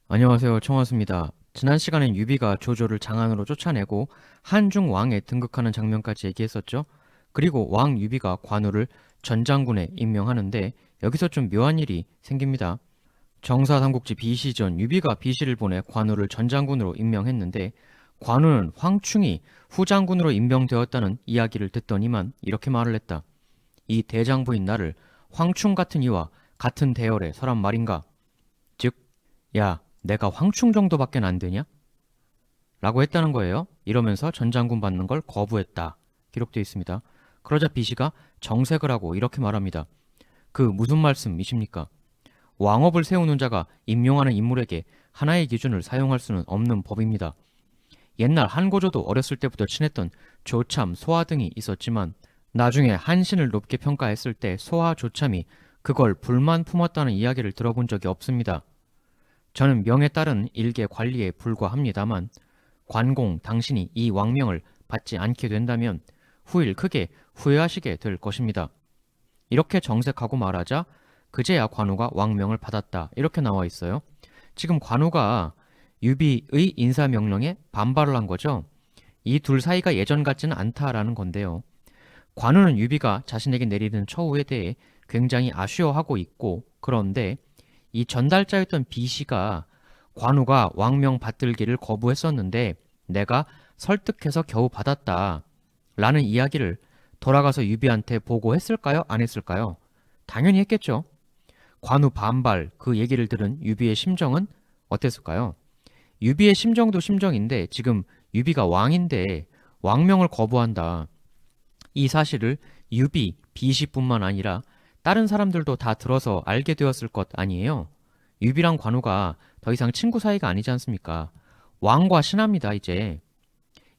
안녕하세요. 청하수입니다. 지난 시간엔 유비가 조조를 장안으로 쫓아내고 한중 왕에 등극하는 장면까지 얘기했었죠. 그리고 왕 유비가 관우를 전장군에 임명하는데 여기서 좀 묘한 일이 생깁니다. 정사삼국지 비시전 유비가 비시를 보내 관우를 전장군으로 임명했는데 관우는 황충이 후장군으로 임명되었다는 이야기를 듣더니만 이렇게 말을 했다. 이 대장부인 나를 황충 같은 이와 같은 대열에 서란 말인가? 즉, 야, 내가 황충 정도밖에 안 되냐? 라고 했다는 거예요. 이러면서 전장군 받는 걸 거부했다. 기록되어 있습니다. 그러자 비시가 정색을 하고 이렇게 말합니다. 그 무슨 말씀이십니까? 왕업을 세우는 자가 임용하는 인물에게 하나의 기준을 사용할 수는 없는 법입니다. 옛날 한고조도 어렸을 때부터 친했던 조참, 소하 등이 있었지만 나중에 한신을 높게 평가했을 때 소하, 조참이 그걸 불만 품었다는 이야기를 들어본 적이 없습니다. 저는 명에 따른 일개 관리에 불과합니다만 관공 당신이 이 왕명을 받지 않게 된다면 후일 크게 후회하시게 될 것입니다. 이렇게 정색하고 말하자 그제야 관우가 왕명을 받았다. 이렇게 나와 있어요. 지금 관우가 유비의 인사명령에 반발을 한 거죠. 이 둘 사이가 예전 같지는 않다라는 건데요. 관우는 유비가 자신에게 내리는 처우에 대해 굉장히 아쉬워하고 있고 그런데 이 전달자였던 비시가 관우가 왕명 받들기를 거부했었는데 내가 설득해서 겨우 받았다 라는 이야기를 돌아가서 유비한테 보고했을까요? 안 했을까요? 당연히 했겠죠. 관우 반발 그 얘기를 들은 유비의 심정은 어땠을까요? 유비의 심정도 심정인데 지금 유비가 왕인데 왕명을 거부한다. 이 사실을 유비, 비시뿐만 아니라 다른 사람들도 다 들어서 알게 되었을 것 아니에요? 유비랑 관우가 더 이상 친구 사이가 아니지 않습니까? 왕과 신하입니다, 이제.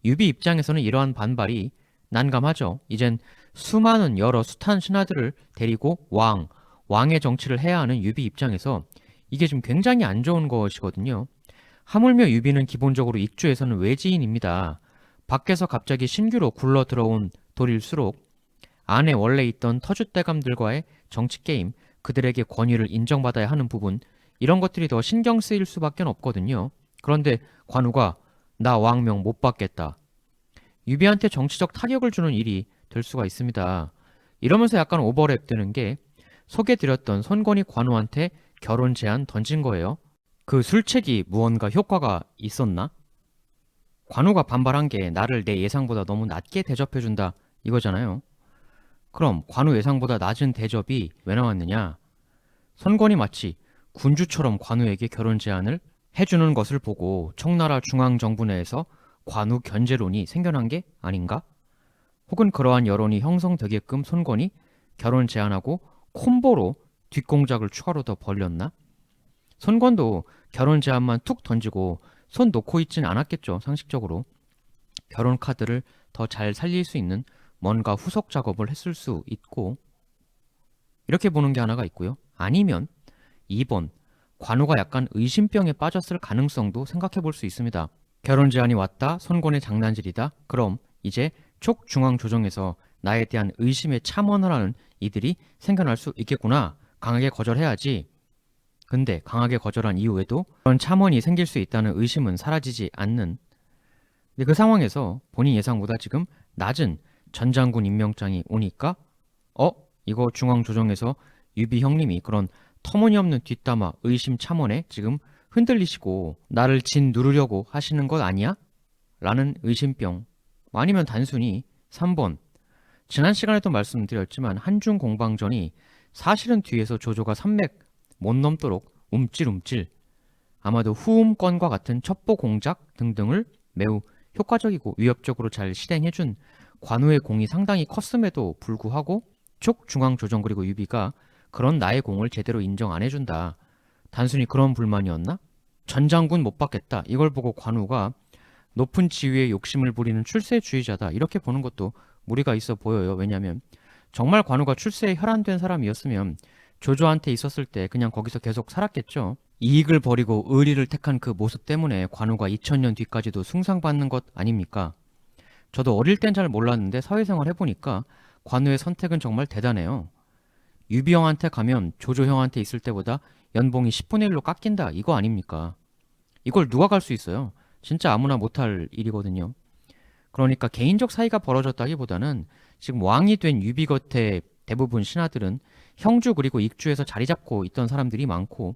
유비 입장에서는 이러한 반발이 난감하죠. 이젠 수많은 여러 숱한 신하들을 데리고 왕의 정치를 해야 하는 유비 입장에서 이게 좀 굉장히 안 좋은 것이거든요. 하물며 유비는 기본적으로 익주에서는 외지인입니다. 밖에서 갑자기 신규로 굴러 들어온 돌일수록 안에 원래 있던 터줏대감들과의 정치 게임, 그들에게 권위를 인정받아야 하는 부분, 이런 것들이 더 신경 쓰일 수밖에 없거든요. 그런데 관우가 나 왕명 못 받겠다. 유비한테 정치적 타격을 주는 일이 될 수가 있습니다. 이러면서 약간 오버랩 되는 게 소개드렸던 손권이 관우한테 결혼 제안 던진 거예요. 그 술책이 무언가 효과가 있었나? 관우가 반발한 게 나를 내 예상보다 너무 낮게 대접해준다 이거잖아요. 그럼 관우 예상보다 낮은 대접이 왜 나왔느냐? 선권이 마치 군주처럼 관우에게 결혼 제안을 해주는 것을 보고 청나라 중앙정부 내에서 관우 견제론이 생겨난 게 아닌가? 혹은 그러한 여론이 형성되게끔 손권이 결혼 제안하고 콤보로 뒷공작을 추가로 더 벌렸나? 손권도 결혼 제안만 툭 던지고 손 놓고 있진 않았겠죠, 상식적으로. 결혼 카드를 더 잘 살릴 수 있는 뭔가 후속 작업을 했을 수 있고, 이렇게 보는 게 하나가 있고요. 아니면 2번, 관우가 약간 의심병에 빠졌을 가능성도 생각해 볼 수 있습니다. 결혼 제안이 왔다, 손권의 장난질이다. 그럼 이제 촉중앙 조정에서 나에 대한 의심에 참원을 하는 이들이 생겨날 수 있겠구나. 강하게 거절해야지. 근데 강하게 거절한 이후에도 그런 참원이 생길 수 있다는 의심은 사라지지 않는. 근데 그 상황에서 본인 예상보다 지금 낮은 전장군 임명장이 오니까 이거 중앙조정에서 유비 형님이 그런 터무니없는 뒷담화 의심 참원에 지금 흔들리시고 나를 진 누르려고 하시는 것 아니야? 라는 의심병. 아니면 단순히 3번. 지난 시간에도 말씀드렸지만 한중 공방전이 사실은 뒤에서 조조가 산맥 못 넘도록 움찔움찔 아마도 후음권과 같은 첩보 공작 등등을 매우 효과적이고 위협적으로 잘 실행해준 관우의 공이 상당히 컸음에도 불구하고 촉중앙조정 그리고 유비가 그런 나의 공을 제대로 인정 안 해준다. 단순히 그런 불만이었나? 전장군 못 받겠다. 이걸 보고 관우가 높은 지위에 욕심을 부리는 출세주의자다. 이렇게 보는 것도 무리가 있어 보여요. 왜냐하면 정말 관우가 출세에 혈안된 사람이었으면 조조한테 있었을 때 그냥 거기서 계속 살았겠죠. 이익을 버리고 의리를 택한 그 모습 때문에 관우가 2000년 뒤까지도 숭상받는 것 아닙니까? 저도 어릴 땐 잘 몰랐는데 사회생활 해보니까 관우의 선택은 정말 대단해요. 유비 형한테 가면 조조 형한테 있을 때보다 연봉이 10분의 1로 깎인다 이거 아닙니까? 이걸 누가 갈 수 있어요? 진짜 아무나 못할 일이거든요. 그러니까 개인적 사이가 벌어졌다기보다는 지금 왕이 된 유비 곁에 대부분 신하들은 형주 그리고 익주에서 자리 잡고 있던 사람들이 많고,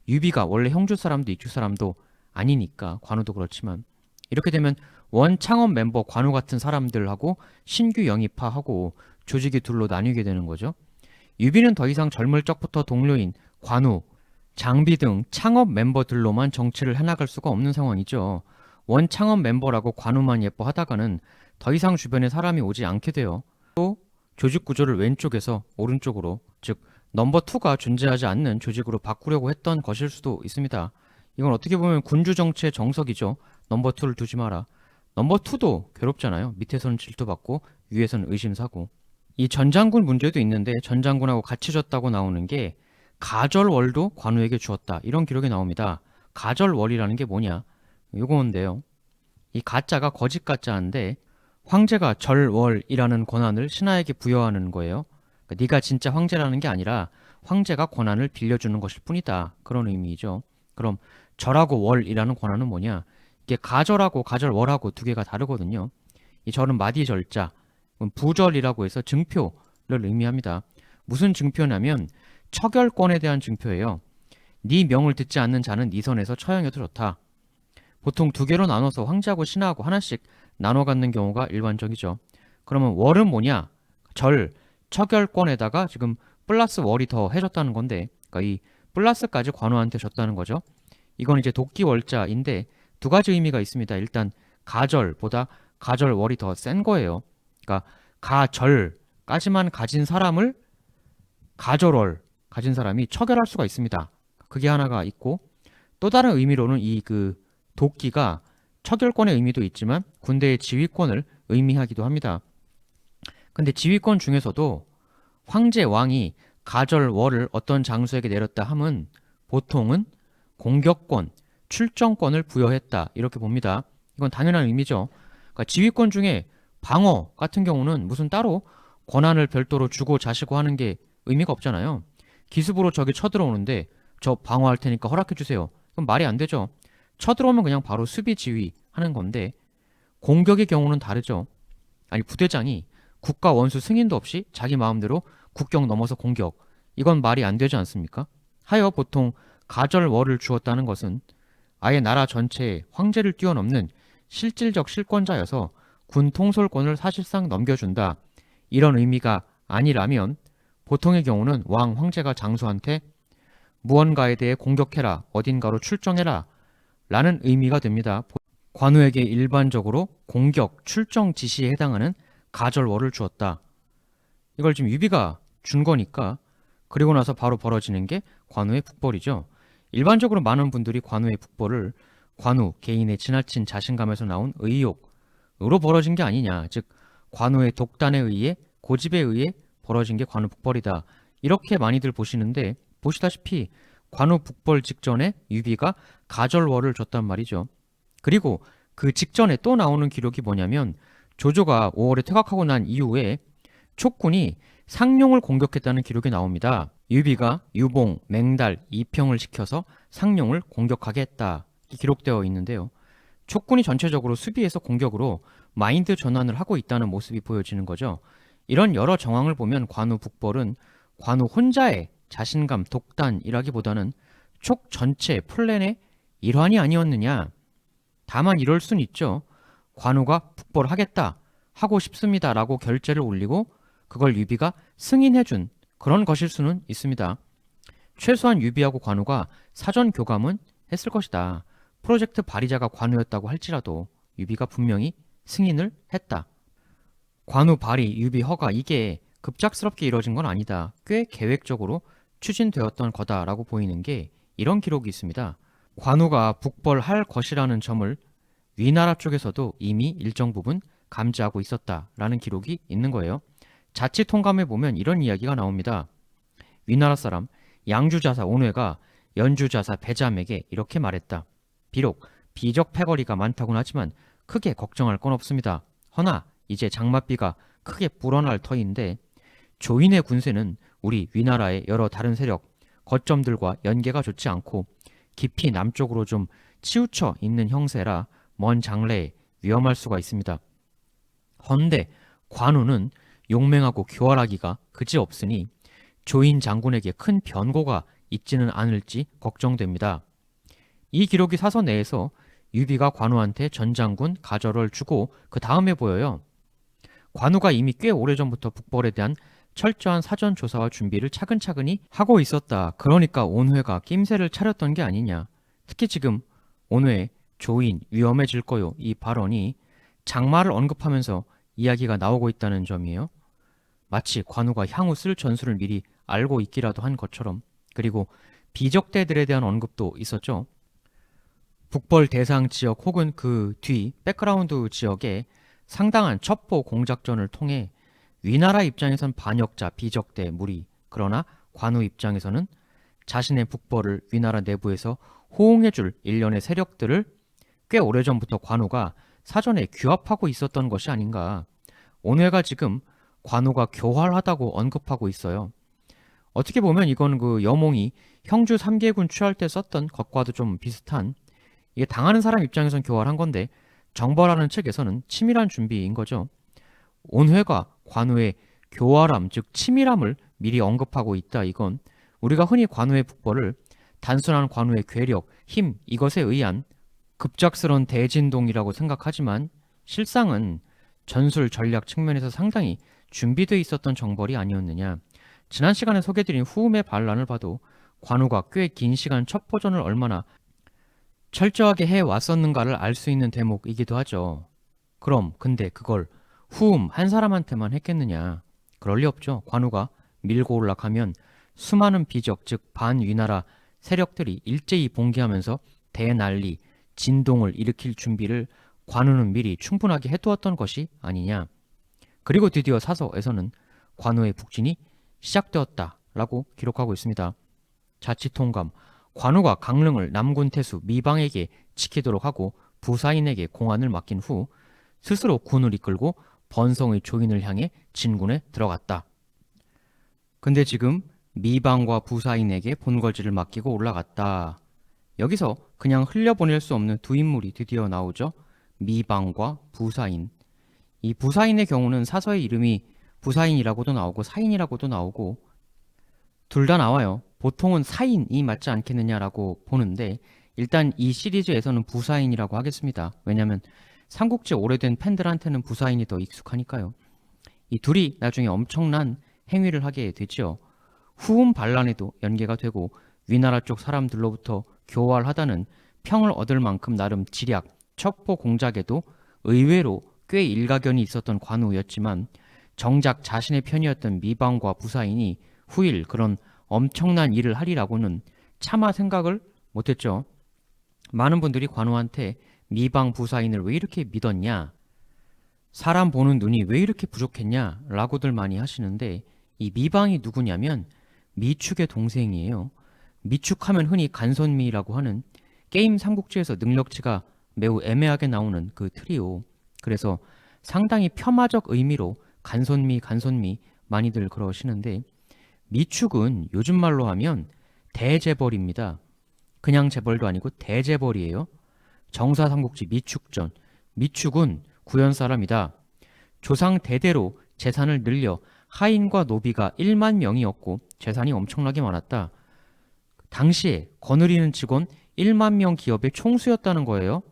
유비가 원래 형주 사람도 익주 사람도 아니니까, 관우도 그렇지만 이렇게 되면 원 창업 멤버 관우 같은 사람들하고 신규 영입파하고 조직이 둘로 나뉘게 되는 거죠. 유비는 더 이상 젊을 적부터 동료인 관우, 장비 등 창업 멤버들로만 정치를 해나갈 수가 없는 상황이죠. 원 창업 멤버라고 관우만 예뻐하다가는 더 이상 주변에 사람이 오지 않게 돼요. 또 조직 구조를 왼쪽에서 오른쪽으로, 즉 넘버 2가 존재하지 않는 조직으로 바꾸려고 했던 것일 수도 있습니다. 이건 어떻게 보면 군주 정치의 정석이죠. 넘버 2를 두지 마라. 넘버 2도 괴롭잖아요. 밑에서는 질투받고 위에서는 의심사고. 이 전장군 문제도 있는데, 전장군하고 같이 졌다고 나오는 게 가절월도 관우에게 주었다, 이런 기록이 나옵니다. 가절월이라는 게 뭐냐? 요건데요. 이 가짜가 거짓 가짜인데, 황제가 절월이라는 권한을 신하에게 부여하는 거예요. 그러니까 네가 진짜 황제라는 게 아니라 황제가 권한을 빌려주는 것일 뿐이다, 그런 의미죠. 그럼 절하고 월이라는 권한은 뭐냐? 이게 가절하고 가절월하고 두 개가 다르거든요. 이 절은 마디 절자, 부절이라고 해서 증표를 의미합니다. 무슨 증표냐면 처결권에 대한 증표예요. 네 명을 듣지 않는 자는 네 선에서 처형해도 좋다. 보통 두 개로 나눠서 황제하고 신하하고 하나씩 나눠 갖는 경우가 일반적이죠. 그러면 월은 뭐냐? 절, 처결권에다가 지금 플러스 월이 더 해줬다는 건데, 그러니까 이 플러스까지 관우한테 줬다는 거죠. 이건 이제 도끼월자인데 두 가지 의미가 있습니다. 일단 가절보다 가절월이 더 센 거예요. 그러니까 가절까지만 가진 사람을 가절월 가진 사람이 처결할 수가 있습니다. 그게 하나가 있고, 또 다른 의미로는 이 도끼가 처결권의 의미도 있지만 군대의 지휘권을 의미하기도 합니다. 근데 지휘권 중에서도 황제 왕이 가절월을 어떤 장수에게 내렸다 함은 보통은 공격권, 출정권을 부여했다, 이렇게 봅니다. 이건 당연한 의미죠. 그러니까 지휘권 중에 방어 같은 경우는 무슨 따로 권한을 별도로 주고 자시고 하는 게 의미가 없잖아요. 기습으로 적이 쳐들어오는데 저 방어할 테니까 허락해 주세요. 그럼 말이 안 되죠. 쳐들어오면 그냥 바로 수비 지휘하는 건데, 공격의 경우는 다르죠. 아니, 부대장이 국가 원수 승인도 없이 자기 마음대로 국경 넘어서 공격, 이건 말이 안 되지 않습니까? 하여 보통 가절월을 주었다는 것은 아예 나라 전체에 황제를 뛰어넘는 실질적 실권자여서 군 통솔권을 사실상 넘겨준다, 이런 의미가 아니라면 보통의 경우는 왕, 황제가 장수한테 무언가에 대해 공격해라, 어딘가로 출정해라 라는 의미가 됩니다. 관우에게 일반적으로 공격, 출정 지시에 해당하는 가절월을 주었다. 이걸 지금 유비가 준 거니까, 그리고 나서 바로 벌어지는 게 관우의 북벌이죠. 일반적으로 많은 분들이 관우의 북벌을 관우 개인의 지나친 자신감에서 나온 의욕으로 벌어진 게 아니냐, 즉 관우의 독단에 의해, 고집에 의해 벌어진 게 관우 북벌이다, 이렇게 많이들 보시는데, 보시다시피 관우 북벌 직전에 유비가 가절월을 줬단 말이죠. 그리고 그 직전에 또 나오는 기록이 뭐냐면, 조조가 5월에 퇴각하고 난 이후에 촉군이 상룡을 공격했다는 기록이 나옵니다. 유비가 유봉, 맹달, 이평을 시켜서 상룡을 공격하게 했다, 기록되어 있는데요. 촉군이 전체적으로 수비에서 공격으로 마인드 전환을 하고 있다는 모습이 보여지는 거죠. 이런 여러 정황을 보면 관우 북벌은 관우 혼자의 자신감, 독단이라기보다는 촉 전체 플랜의 일환이 아니었느냐. 다만 이럴 순 있죠. 관우가 북벌하겠다, 하고 싶습니다 라고 결재를 올리고 그걸 유비가 승인해준 그런 것일 수는 있습니다. 최소한 유비하고 관우가 사전 교감은 했을 것이다. 프로젝트 발의자가 관우였다고 할지라도 유비가 분명히 승인을 했다. 관우 발의, 유비 허가, 이게 급작스럽게 이뤄진 건 아니다. 꽤 계획적으로 추진되었던 거다라고 보이는 게 이런 기록이 있습니다. 관우가 북벌할 것이라는 점을 위나라 쪽에서도 이미 일정 부분 감지하고 있었다라는 기록이 있는 거예요. 자칫 통감해 보면 이런 이야기가 나옵니다. 위나라 사람 양주자사 온회가 연주자사 배잠에게 이렇게 말했다. 비록 비적 패거리가 많다곤 하지만 크게 걱정할 건 없습니다. 허나 이제 장맛비가 크게 불어날 터인데 조인의 군세는 우리 위나라의 여러 다른 세력, 거점들과 연계가 좋지 않고 깊이 남쪽으로 좀 치우쳐 있는 형세라 먼 장래에 위험할 수가 있습니다. 헌데 관우는 용맹하고 교활하기가 그지없으니 조인 장군에게 큰 변고가 있지는 않을지 걱정됩니다. 이 기록이 사서 내에서 유비가 관우한테 전장군 가절을 주고 그 다음에 보여요. 관우가 이미 꽤 오래전부터 북벌에 대한 철저한 사전 조사와 준비를 차근차근히 하고 있었다. 그러니까 온회가 낌새를 차렸던 게 아니냐. 특히 지금 온회 조인 위험해질 거요 이 발언이 장마를 언급하면서 이야기가 나오고 있다는 점이에요. 마치 관우가 향후 쓸 전술을 미리 알고 있기라도 한 것처럼. 그리고 비적대들에 대한 언급도 있었죠. 북벌 대상 지역 혹은 그 뒤 백그라운드 지역에 상당한 첩보 공작전을 통해 위나라 입장에선 반역자 비적대 무리, 그러나 관우 입장에서는 자신의 북벌을 위나라 내부에서 호응해줄 일련의 세력들을 꽤 오래전부터 관우가 사전에 규합하고 있었던 것이 아닌가. 온회가 지금 관우가 교활하다고 언급하고 있어요. 어떻게 보면 이건 그 여몽이 형주 3개군 취할 때 썼던 것과도 좀 비슷한, 이게 당하는 사람 입장에선 교활한 건데 정벌하는 측에서는 치밀한 준비인 거죠. 온회가 관우의 교활함, 즉 치밀함을 미리 언급하고 있다. 이건 우리가 흔히 관우의 북벌을 단순한 관우의 괴력, 힘 이것에 의한 급작스런 대진동이라고 생각하지만 실상은 전술 전략 측면에서 상당히 준비되어 있었던 정벌이 아니었느냐. 지난 시간에 소개드린 후음의 반란을 봐도 관우가 꽤 긴 시간 첩보전을 얼마나 철저하게 해왔었는가를 알 수 있는 대목이기도 하죠. 그럼 근데 그걸 후음 한 사람한테만 했겠느냐. 그럴 리 없죠. 관우가 밀고 올라가면 수많은 비적 즉 반위나라 세력들이 일제히 봉기하면서 대난리 진동을 일으킬 준비를 관우는 미리 충분하게 해두었던 것이 아니냐. 그리고 드디어 사서에서는 관우의 북진이 시작되었다라고 기록하고 있습니다. 자치통감 관우가 강릉을 남군 태수 미방에게 지키도록 하고 부사인에게 공안을 맡긴 후 스스로 군을 이끌고 번성의 조인을 향해 진군에 들어갔다. 근데 지금 미방과 부사인에게 본거지를 맡기고 올라갔다. 여기서 그냥 흘려보낼 수 없는 두 인물이 드디어 나오죠. 미방과 부사인. 이 부사인의 경우는 사서의 이름이 부사인이라고도 나오고 사인이라고도 나오고 둘 다 나와요. 보통은 사인이 맞지 않겠느냐라고 보는데 일단 이 시리즈에서는 부사인이라고 하겠습니다. 왜냐하면 삼국지 오래된 팬들한테는 부사인이 더 익숙하니까요. 이 둘이 나중에 엄청난 행위를 하게 되지요. 후음 반란에도 연계가 되고 위나라 쪽 사람들로부터 교활하다는 평을 얻을 만큼 나름 지략, 첩보 공작에도 의외로 꽤 일가견이 있었던 관우였지만 정작 자신의 편이었던 미방과 부사인이 후일 그런 엄청난 일을 하리라고는 차마 생각을 못했죠. 많은 분들이 관우한테 미방 부사인을 왜 이렇게 믿었냐, 사람 보는 눈이 왜 이렇게 부족했냐 라고들 많이 하시는데 이 미방이 누구냐면 미축의 동생이에요. 미축하면 흔히 간선미라고 하는 게임 삼국지에서 능력치가 매우 애매하게 나오는 그 트리오. 그래서 상당히 폄하적 의미로 간선미 많이들 그러시는데 미축은 요즘 말로 하면 대재벌입니다. 그냥 재벌도 아니고 대재벌이에요. 정사삼국지 미축전. 미축은 구현 사람이다. 조상 대대로 재산을 늘려 하인과 노비가 1만 명이었고 재산이 엄청나게 많았다. 당시에 거느리는 직원 1만 명 기업의 총수였다는 거예요.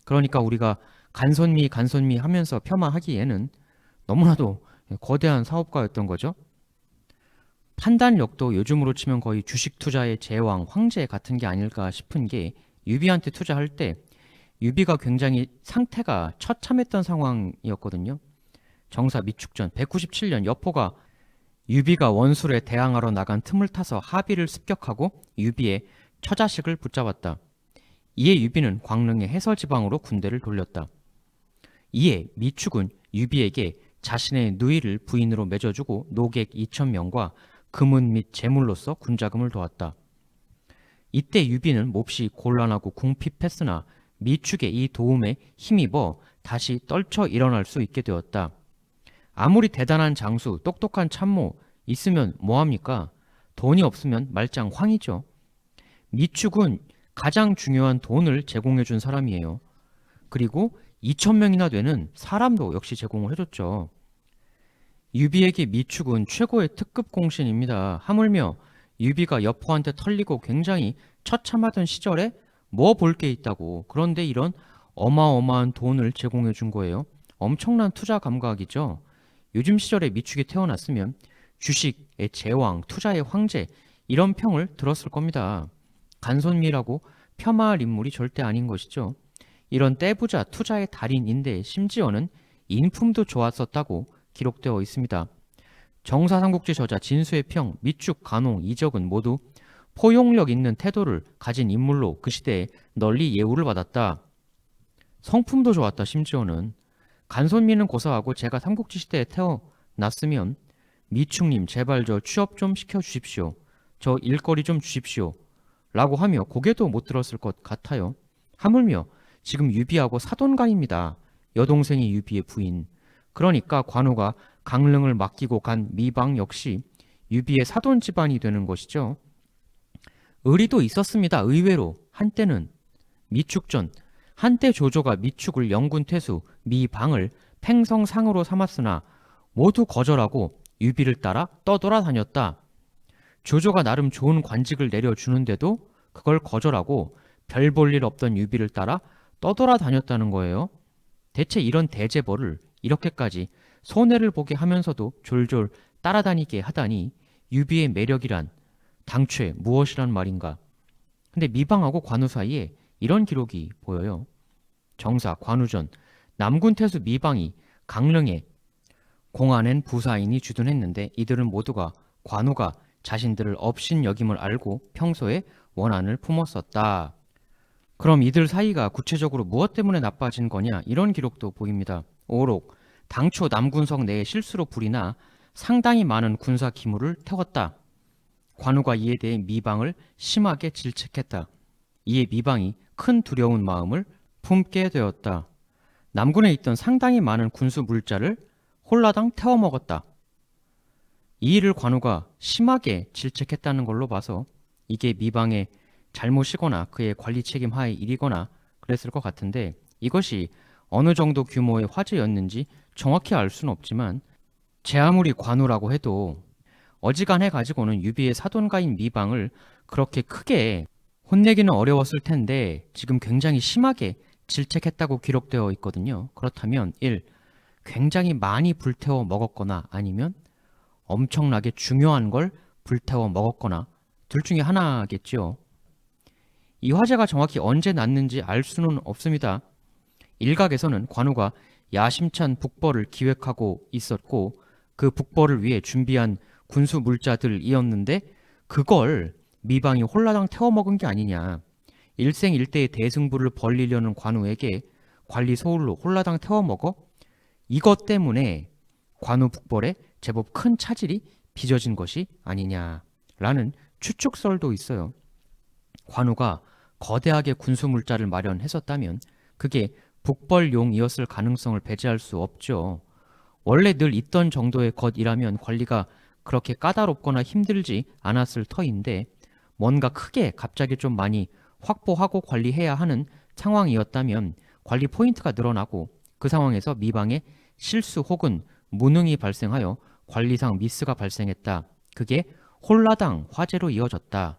그러니까 우리가 간선미 하면서 폄하하기에는 너무나도 거대한 사업가였던 거죠. 판단력도 요즘으로 치면 거의 주식 투자의 제왕, 황제 같은 게 아닐까 싶은 게 유비한테 투자할 때 유비가 굉장히 상태가 처참했던 상황이었거든요. 정사 미축전 197년 여포가 유비가 원술에 대항하러 나간 틈을 타서 하비를 습격하고 유비의 처자식을 붙잡았다. 이에 유비는 광릉의 해설지방으로 군대를 돌렸다. 이에 미축은 유비에게 자신의 누이를 부인으로 맺어주고 노객 2,000명과 금은 및 재물로서 군자금을 도왔다. 이때 유비는 몹시 곤란하고 궁핍했으나 미축의 이 도움에 힘입어 다시 떨쳐 일어날 수 있게 되었다. 아무리 대단한 장수, 똑똑한 참모 있으면 뭐합니까? 돈이 없으면 말짱 황이죠. 미축은 가장 중요한 돈을 제공해 준 사람이에요. 그리고 2,000명이나 되는 사람도 역시 제공을 해줬죠. 유비에게 미축은 최고의 특급 공신입니다. 하물며 유비가 여포한테 털리고 굉장히 처참하던 시절에 뭐 볼 게 있다고. 그런데 이런 어마어마한 돈을 제공해 준 거예요. 엄청난 투자 감각이죠. 요즘 시절에 미축이 태어났으면 주식의 제왕, 투자의 황제 이런 평을 들었을 겁니다. 간손미라고 폄하할 인물이 절대 아닌 것이죠. 이런 떼부자 투자의 달인인데 심지어는 인품도 좋았었다고 기록되어 있습니다. 정사삼국지 저자 진수의 평, 미축, 간홍, 이적은 모두 포용력 있는 태도를 가진 인물로 그 시대에 널리 예우를 받았다. 성품도 좋았다. 심지어는 간손미는 고사하고 제가 삼국지 시대에 태어났으면 미축님 제발 저 취업 좀 시켜주십시오. 저 일거리 좀 주십시오. 라고 하며 고개도 못 들었을 것 같아요. 하물며 지금 유비하고 사돈간입니다. 여동생이 유비의 부인. 그러니까 관우가 강릉을 맡기고 간 미방 역시 유비의 사돈 집안이 되는 것이죠. 의리도 있었습니다. 의외로 한때는 미축전 한때 조조가 미축을 영군퇴수 미방을 팽성상으로 삼았으나 모두 거절하고 유비를 따라 떠돌아다녔다. 조조가 나름 좋은 관직을 내려주는데도 그걸 거절하고 별 볼 일 없던 유비를 따라 떠돌아다녔다는 거예요. 대체 이런 대재벌을 이렇게까지 손해를 보게 하면서도 졸졸 따라다니게 하다니 유비의 매력이란 당최 무엇이란 말인가. 근데 미방하고 관우 사이에 이런 기록이 보여요. 정사 관우전 남군태수 미방이 강릉에 공안엔 부사인이 주둔했는데 이들은 모두가 관우가 자신들을 업신여김을 알고 평소에 원한을 품었었다. 그럼 이들 사이가 구체적으로 무엇 때문에 나빠진 거냐 이런 기록도 보입니다. 오록 당초 남군성 내에 실수로 불이나 상당히 많은 군사 기물을 태웠다. 관우가 이에 대해 미방을 심하게 질책했다. 이에 미방이 큰 두려운 마음을 품게 되었다. 남군에 있던 상당히 많은 군수 물자를 홀라당 태워먹었다. 이 일을 관우가 심하게 질책했다는 걸로 봐서 이게 미방의 잘못이거나 그의 관리 책임 하의 일이거나 그랬을 것 같은데 이것이 어느 정도 규모의 화제였는지 정확히 알 수는 없지만 제 아무리 관우라고 해도 어지간해 가지고는 유비의 사돈가인 미방을 그렇게 크게 혼내기는 어려웠을 텐데 지금 굉장히 심하게 질책했다고 기록되어 있거든요. 그렇다면 1. 굉장히 많이 불태워 먹었거나 아니면 엄청나게 중요한 걸 불태워 먹었거나 둘 중에 하나겠죠. 이 화재가 정확히 언제 났는지 알 수는 없습니다. 일각에서는 관우가 야심찬 북벌을 기획하고 있었고 그 북벌을 위해 준비한 군수 물자들이었는데 그걸 미방이 홀라당 태워먹은 게 아니냐. 일생일대의 대승부를 벌리려는 관우에게 관리 소홀로 홀라당 태워먹어 이것 때문에 관우 북벌에 제법 큰 차질이 빚어진 것이 아니냐라는 추측설도 있어요. 관우가 거대하게 군수물자를 마련했었다면 그게 북벌용이었을 가능성을 배제할 수 없죠. 원래 늘 있던 정도의 것이라면 관리가 그렇게 까다롭거나 힘들지 않았을 터인데 뭔가 크게 갑자기 좀 많이 확보하고 관리해야 하는 상황이었다면 관리 포인트가 늘어나고 그 상황에서 미방의 실수 혹은 무능이 발생하여 관리상 미스가 발생했다. 그게 홀라당 화재로 이어졌다.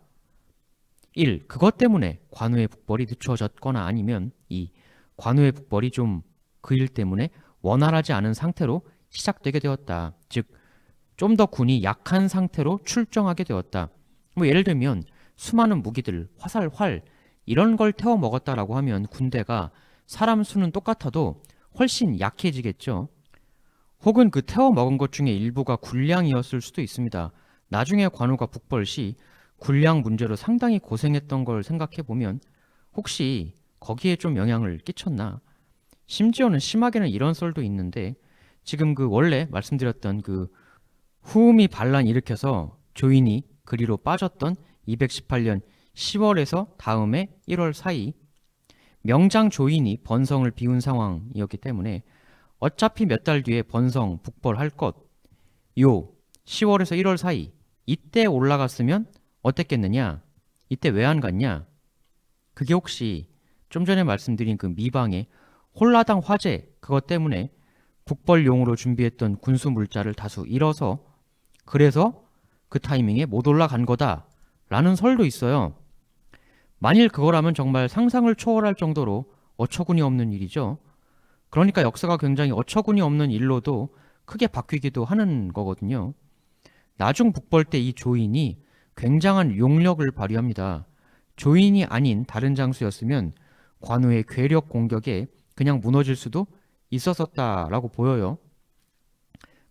1. 그것 때문에 관우의 북벌이 늦춰졌거나 아니면 2. 관우의 북벌이 좀 그 일 때문에 원활하지 않은 상태로 시작되게 되었다. 즉, 좀 더 군이 약한 상태로 출정하게 되었다. 뭐 예를 들면 수많은 무기들, 화살, 활 이런 걸 태워 먹었다라고 하면 군대가 사람 수는 똑같아도 훨씬 약해지겠죠. 혹은 그 태워 먹은 것 중에 일부가 군량이었을 수도 있습니다. 나중에 관우가 북벌 시 군량 문제로 상당히 고생했던 걸 생각해 보면 혹시 거기에 좀 영향을 끼쳤나? 심지어는 심하게는 이런 썰도 있는데 지금 그 원래 말씀드렸던 그 후음이 반란 일으켜서 조인이 그리로 빠졌던 218년 10월에서 다음해 1월 사이 명장 조인이 번성을 비운 상황이었기 때문에 어차피 몇 달 뒤에 번성 북벌할 것 요 10월에서 1월 사이 이때 올라갔으면 어땠겠느냐? 이때 왜 안 갔냐? 그게 혹시 좀 전에 말씀드린 그 미방의 홀라당 화재 그것 때문에 북벌용으로 준비했던 군수 물자를 다수 잃어서 그래서 그 타이밍에 못 올라간 거다라는 설도 있어요. 만일 그거라면 정말 상상을 초월할 정도로 어처구니 없는 일이죠. 그러니까 역사가 굉장히 어처구니 없는 일로도 크게 바뀌기도 하는 거거든요. 나중 북벌 때 이 조인이 굉장한 용력을 발휘합니다. 조인이 아닌 다른 장수였으면 관우의 괴력 공격에 그냥 무너질 수도 있었었다라고 보여요.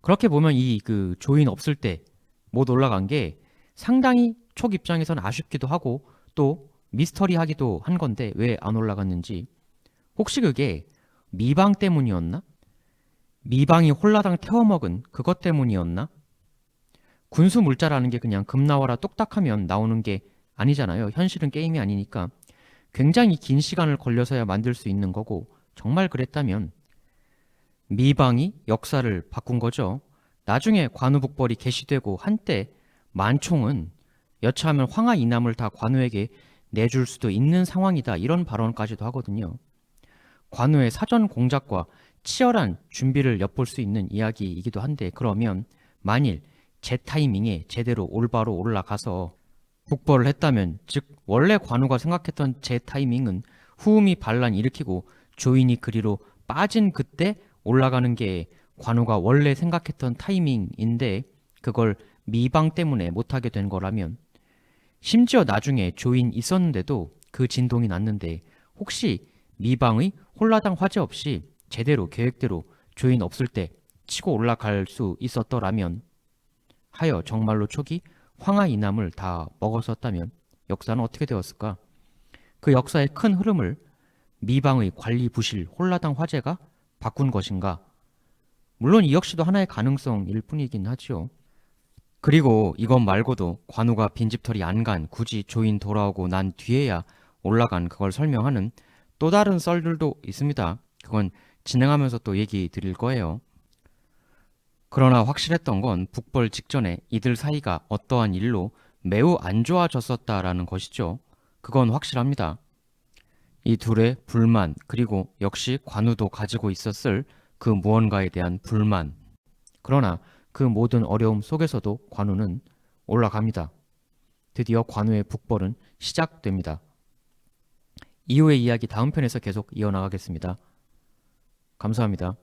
그렇게 보면 이 그 조인 없을 때 못 올라간 게 상당히 촉 입장에서는 아쉽기도 하고 또 미스터리하기도 한 건데 왜 안 올라갔는지. 혹시 그게 미방 때문이었나? 미방이 홀라당 태워먹은 그것 때문이었나? 군수 물자라는 게 그냥 금 나와라 뚝딱하면 나오는 게 아니잖아요. 현실은 게임이 아니니까 굉장히 긴 시간을 걸려서야 만들 수 있는 거고 정말 그랬다면 미방이 역사를 바꾼 거죠. 나중에 관우북벌이 개시되고 한때 만총은 여차하면 황하 이남을 다 관우에게 내줄 수도 있는 상황이다 이런 발언까지도 하거든요. 관우의 사전 공작과 치열한 준비를 엿볼 수 있는 이야기이기도 한데 그러면 만일 제 타이밍에 제대로 올바로 올라가서 북벌을 했다면 즉 원래 관우가 생각했던 제 타이밍은 후음이 반란 일으키고 조인이 그리로 빠진 그때 올라가는 게 관우가 원래 생각했던 타이밍인데 그걸 미방 때문에 못하게 된 거라면 심지어 나중에 조인 있었는데도 그 진동이 났는데 혹시 미방의 홀라당 화재 없이 제대로 계획대로 조인 없을 때 치고 올라갈 수 있었더라면 하여 정말로 촉이 황하 이남을 다 먹었었다면 역사는 어떻게 되었을까? 그 역사의 큰 흐름을 미방의 관리 부실 홀라당 화재가 바꾼 것인가? 물론 이 역시도 하나의 가능성일 뿐이긴 하지요. 그리고 이것 말고도 관우가 빈집털이 안 간 굳이 조인 돌아오고 난 뒤에야 올라간 그걸 설명하는 또 다른 썰들도 있습니다. 그건 진행하면서 또 얘기 드릴 거예요. 그러나 확실했던 건 북벌 직전에 이들 사이가 어떠한 일로 매우 안 좋아졌었다라는 것이죠. 그건 확실합니다. 이 둘의 불만, 그리고 역시 관우도 가지고 있었을 그 무언가에 대한 불만. 그러나 그 모든 어려움 속에서도 관우는 올라갑니다. 드디어 관우의 북벌은 시작됩니다. 이후의 이야기 다음 편에서 계속 이어나가겠습니다. 감사합니다.